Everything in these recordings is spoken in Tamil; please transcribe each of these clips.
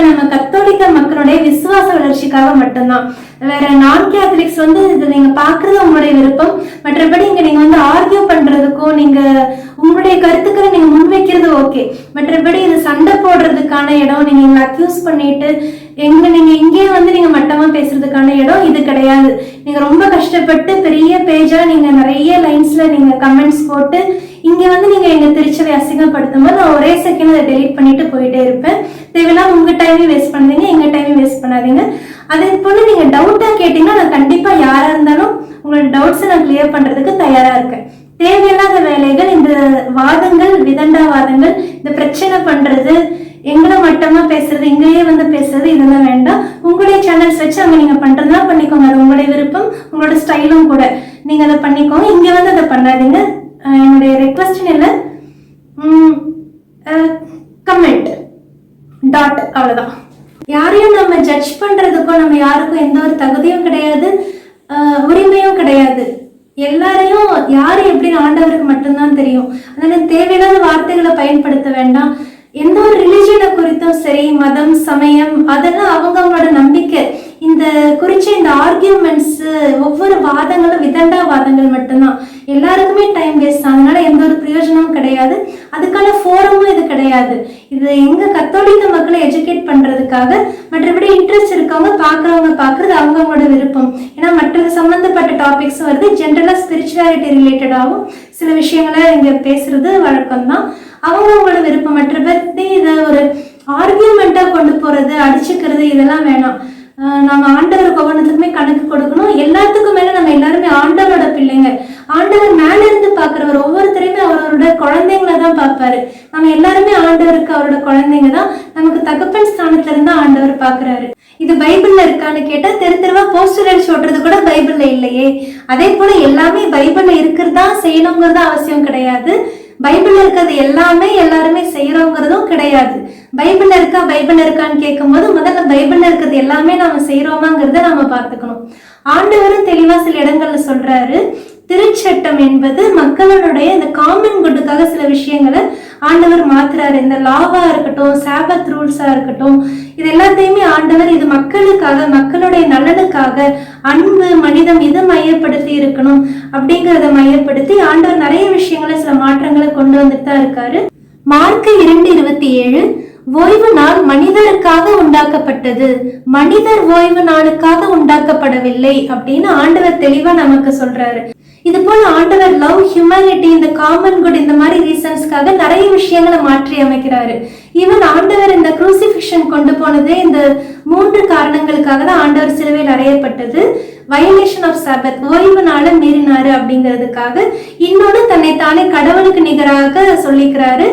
நம்ம கத்தோலிக்க மக்களுடைய விசுவாச வளர்ச்சிக்காக மட்டும்தான். வேற நான் கேத்தலிக்ஸ் இது நீங்க பாக்குறது உங்களுடைய விருப்பம். மற்றபடி இங்க நீங்க ஆர்கியூ பண்றதுக்கோ நீங்க உங்களுடைய கருத்துக்களை நீங்க முன்வைக்கிறது ஓகே. மற்றபடி இது சண்டை போடுறதுக்கான இடம், நீங்க அக்யூஸ் பண்ணிட்டு நீங்க இங்கேயே நீங்க மட்டமா பேசுறதுக்கான இடம் இது கிடையாது. நீங்க ரொம்ப கஷ்டப்பட்டு பெரிய பேஜா நீங்க நிறைய லைன்ஸ்ல நீங்க கமெண்ட்ஸ் போட்டு இங்க நீங்க எங்க திருச்சலை அசிங்கப்படுத்தும் போது நான் ஒரே செகண்ட் அதை டெலீட் பண்ணிட்டு போயிட்டே இருப்பேன். தேவையில்லாம உங்க டைமையும் வேஸ்ட் பண்ணாதீங்க, எங்க டைமையும் வேஸ்ட் பண்ணாதீங்க. அதே போல நீங்க டவுட்டா கேட்டீங்கன்னா நான் கண்டிப்பா யாரா இருந்தாலும் உங்களோட டவுட்ஸை நான் கிளியர் பண்றதுக்கு தயாரா இருக்கேன். தேவையில்லாத வேலைகள், இந்த வாதங்கள், விதண்டாவாதங்கள், இந்த பிரச்சனை பண்றது, எங்களை மட்டமா பேசுறது, இங்கேயே பேசுறது, இதெல்லாம் வேண்டாம். உங்களுடைய சேனல்ஸ் வச்சு அங்க நீங்க பண்றதுனா பண்ணிக்கோங்க, அது உங்களுடைய விருப்பம், உங்களோட ஸ்டைலும் கூட. நீங்க அதை பண்ணிக்கோங்க, இங்க அதை பண்ணாதீங்க. என்னுடைய ரெக்வஸ்ட் இல்லை, கமெண்ட் டாட், அவ்வளவுதான். யாரையும் நம்ம ஜட்ஜ் பண்றதுக்கோ நம்ம யாருக்கும் எந்த ஒரு தகுதியும் கிடையாது, உரிமையும் கிடையாது. எல்லாரையும் யாரு எப்படின்னு ஆண்டவருக்கு மட்டும்தான் தெரியும். அதனால தேவையில்லாத வார்த்தைகளை பயன்படுத்த வேண்டாம். எந்த ஒரு ரிலிஜனை குறித்தும் சரி, மதம், சமயம், அதெல்லாம் அவங்களோட நம்பிக்கை. இந்த குறிச்ச இந்த ஆர்கியூமெண்ட்ஸ், ஒவ்வொரு வாதங்களும் விதண்டா வாதங்கள் மட்டும்தான். எல்லாருக்குமே டைம் வேஸ்ட், அதனால எந்த ஒரு பிரயோஜனமும் கிடையாது. அதுக்கான ஃபோரமும் இது கிடையாது. இது எங்க கத்தோலிக்க மக்களை எஜுகேட் பண்றதுக்காக. மற்றபடி இன்ட்ரெஸ்ட் இருக்கவங்க பாக்குறவங்க பாக்குறது அவங்களோட விருப்பம். ஏன்னா மற்றது சம்பந்தப்பட்ட டாபிக்ஸ் வருது, ஜென்ரலா ஸ்பிரிச்சுவாலிட்டி ரிலேட்டடாகவும் சில விஷயங்களை இங்க பேசுறது வழக்கம் தான். அவங்களோட விருப்பம். மற்றபடி இதை ஒரு ஆர்கியூமெண்டா கொண்டு போறது, அடிச்சுக்கிறது, இதெல்லாம் வேணாம். நம்ம ஆண்டவருக்கு ஒவ்வொன்றுத்துக்குமே கணக்கு கொடுக்கணும். எல்லாத்துக்கும் மேல நம்ம எல்லாருமே ஆண்டவரோட பிள்ளைங்க. ஆண்டவர் மேல இருந்து பாக்குறவர், ஒவ்வொருத்தரையுமே அவரோட குழந்தைங்கள தான் பார்ப்பாரு. நம்ம எல்லாருமே ஆண்டவருக்கு அவரோட குழந்தைங்க தான். நமக்கு தகப்பன் ஸ்தானத்துல இருந்து ஆண்டவர் பாக்குறாரு. இது பைபிள்ல இருக்கான்னு கேட்டா தெருவா போஸ்டர் அடிச்சு ஓட்டுறது கூட பைபிள்ல இல்லையே. அதே போல எல்லாமே பைபிள்ல இருக்கிறதா செய்யணுங்கிறது அவசியம் கிடையாது. பைபிள்ல இருக்கிறது எல்லாமே எல்லாருமே செய்யறோங்கிறதும் கிடையாது. பைபிள்ல இருக்கான்னு கேட்கும் போது முதல்ல பைபிள்ல இருக்கிறது எல்லாமே நாம செய்யறோமாங்கிறத நாம பார்த்துக்கணும். ஆண்டவரும் தெளிவா சில இடங்கள்ல சொல்றாரு, திருச்சட்டம் என்பது மக்களுடைய இந்த காமன் குட்டுக்காக சில விஷயங்களை ஆண்டவர் மாத்துறாரு. இந்த லாவா இருக்கட்டும், சாபத் ரூல்ஸா இருக்கட்டும், இது எல்லாத்தையுமே ஆண்டவர் இது மக்களுக்காக, மக்களுடைய நலனுக்காக, அன்பு, மனிதம் இதை மையப்படுத்தி இருக்கணும் அப்படிங்கிறத மையப்படுத்தி ஆண்டவர் நிறைய விஷயங்களை, சில மாற்றங்களை கொண்டு வந்துட்டு தான் இருக்காரு. மார்க் 2:27, ஓய்வு நாள் மனிதருக்காக உண்டாக்கப்பட்டது, மனிதர் ஓய்வு நாளுக்காக உண்டாக்கப்படவில்லை அப்படின்னு ஆண்டவர் தெளிவா நமக்கு சொல்றாரு. இது போல ஆண்டவர் லவ், ஹியூமனிட்டி, இந்த காமன் குட், இந்த மாதிரி ரீசன்ஸ்க்காக நிறைய விஷயங்களை மாற்றி அமைக்கிறாரு. ஈவன் ஆண்டவர் இந்த குரூசிஃபிக்ஷன் கொண்டு போனதே இந்த 3 காரணங்களுக்காக தான் ஆண்டவர் சிலுவையில் அறையப்பட்டது. வயலேஷன் ஆஃப் சாபத், ஓய்வு நாளை மீறினாரு அப்படிங்கிறதுக்காக. இன்னொன்று, தன்னை தானே கடவுளுக்கு நிகராக சொல்லிக்கிறாரு,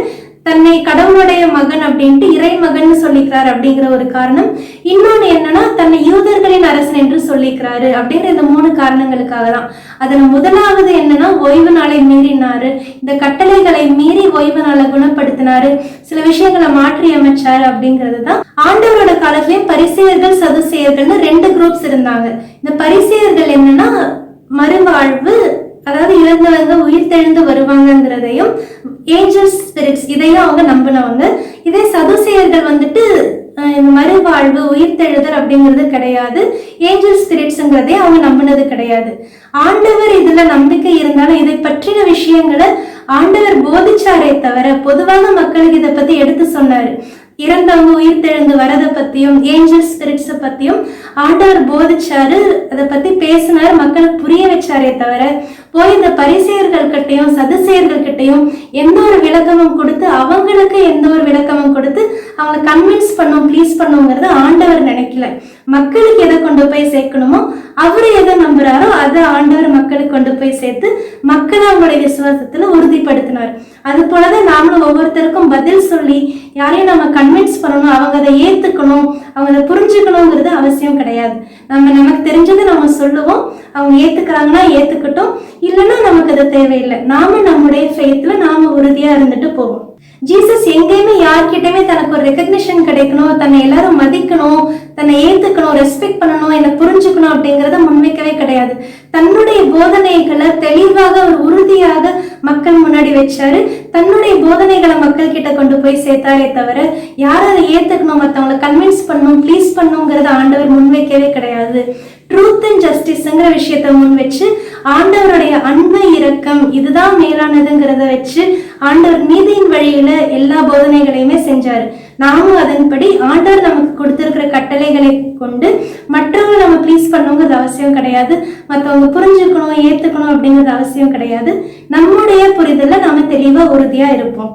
தன்னை கடவுளுடைய மகன் அப்படின்ட்டு இறை மகன் சொல்லிக்கிறாரு அப்படிங்கிற ஒரு காரணம். இன்னொன்னு என்னன்னா, தன்னை யூதர்களின் அரசன் என்று சொல்லிக்கிறாரு அப்படிங்கிற இந்த 3 காரணங்களுக்காக தான். அதுல முதலாவது என்னன்னா, ஓய்வு நாளை மீறினாரு, இந்த கட்டளைகளை மீறி ஓய்வு நாளை குணப்படுத்தினாரு, சில விஷயங்களை மாற்றி அமைச்சாரு அப்படிங்கிறது தான். ஆண்டவரோட காலத்திலயும் பரிசேயர்கள், சதுசேயர்கள்னு 2 குரூப்ஸ் இருந்தாங்க. இந்த பரிசேயர்கள் என்னன்னா, மறுவாழ்வு, அதாவது இறந்தவங்க உயிர் தெழுந்து வருவாங்கிறதையும், ஏஞ்சல்ஸ், ஸ்பிரிட்ஸ், இதையும் அவங்க நம்பினவங்க. இதே சதுசேயர்கள் இந்த மறுவாழ்வு, உயிர் தெழுதல் அப்படிங்கிறது கிடையாது, ஏஞ்சல் ஸ்பிரிட்ஸ்ங்கிறதே அவங்க நம்பினது கிடையாது. ஆண்டவர் இதுல நம்பிக்கை இருந்தாலும் இதை பற்றின விஷயங்களை ஆண்டவர் போதிச்சாரே தவிர பொதுவாக மக்களுக்கு இதை பத்தி எடுத்து சொன்னாரு. இறந்தவங்க உயிர் தெழுந்து வரதை பத்தியும், ஏஞ்சல் ஸ்பிரிட்ஸ பத்தியும் ஆண்டவர் போதிச்சாரு, அதை பத்தி பேசினாரு, மக்களுக்கு புரிய வச்சாரே தவிர போய் இந்த பரிசேயர்கள் கிட்டையும் சதுசேயர்கள் கிட்டையும் எந்த ஒரு விளக்கமும் கொடுத்து, அவங்களுக்கு எந்த ஒரு விளக்கமும் கொடுத்து அவங்களை கன்வின்ஸ் பண்ணும், ப்ளீஸ் பண்ணுங்கிறத ஆண்டவர் நினைக்கல. மக்களுக்கு எதை கொண்டு போய் சேர்க்கணுமோ, அவரு எதை நம்புறாரோ அதை ஆண்டவர் மக்களுக்கு கொண்டு போய் சேர்த்து மக்களை அவங்களுடைய விசுவாசத்துல உறுதிப்படுத்தினார். அது போலதான் நாமளும் ஒவ்வொருத்தருக்கும் பதில் சொல்லி யாரையும் நம்ம கன்வின்ஸ் பண்ணணும், அவங்க அதை ஏத்துக்கணும், அவங்க அதை புரிஞ்சுக்கணுங்கிறது அவசியம் கிடையாது. நமக்கு தெரிஞ்சதை நம்ம சொல்லுவோம், அவங்க ஏத்துக்கிறாங்கன்னா ஏத்துக்கட்டும், இல்லைன்னா நமக்கு அது தேவையில்லை. நாம நம்முடைய ஃபெய்த்ல நாம உறுதியா இருந்துட்டு போவோம். ஜீசஸ் எங்கேயுமே யார்கிட்டயுமே தனக்கு ஒரு ரெகக்னிஷன் கிடைக்கணும், தன்னை எல்லாரும் மதிக்கணும், தன்னை ஏத்துக்கணும், ரெஸ்பெக்ட் பண்ணணும், என்னை புரிஞ்சுக்கணும் அப்படிங்கறத முன்வைக்கவே கிடையாது. தன்னுடைய போதனைகளை தெளிவாக ஒரு உறுதியாக மக்கள் முன்னாடி வச்சாரு. தன்னுடைய போதனைகளை மக்கள் கிட்ட கொண்டு போய் சேர்த்தாரே தவிர யாரும் அதை ஏத்துக்கணும், மற்றவங்களை கன்வின்ஸ் பண்ணணும், ப்ளீஸ் பண்ணுங்கிறத ஆண்டவர் முன்வைக்கவே கிடையாது. ட்ரூத் அண்ட் ஜஸ்டிஸ்ங்கிற விஷயத்த முன் வச்சு ஆண்டவருடைய அன்பு இரக்கம் இதுதான் மேலானதுங்கிறத வச்சு ஆண்டவர் நீதியின் வழியில எல்லா போதனைகளையுமே செஞ்சாரு. நாமும் அதன்படி ஆண்டவர் நமக்கு கொடுத்திருக்கிற கட்டளைகளை கொண்டு மற்றவங்க நம்ம ப்ளீஸ் பண்ணுங்கிறது அவசியம் கிடையாது, மற்றவங்க புரிஞ்சுக்கணும் ஏத்துக்கணும் அப்படிங்கிறது அவசியம் கிடையாது. நம்முடைய புரிதல நாம தெளிவா உறுதியா இருப்போம்.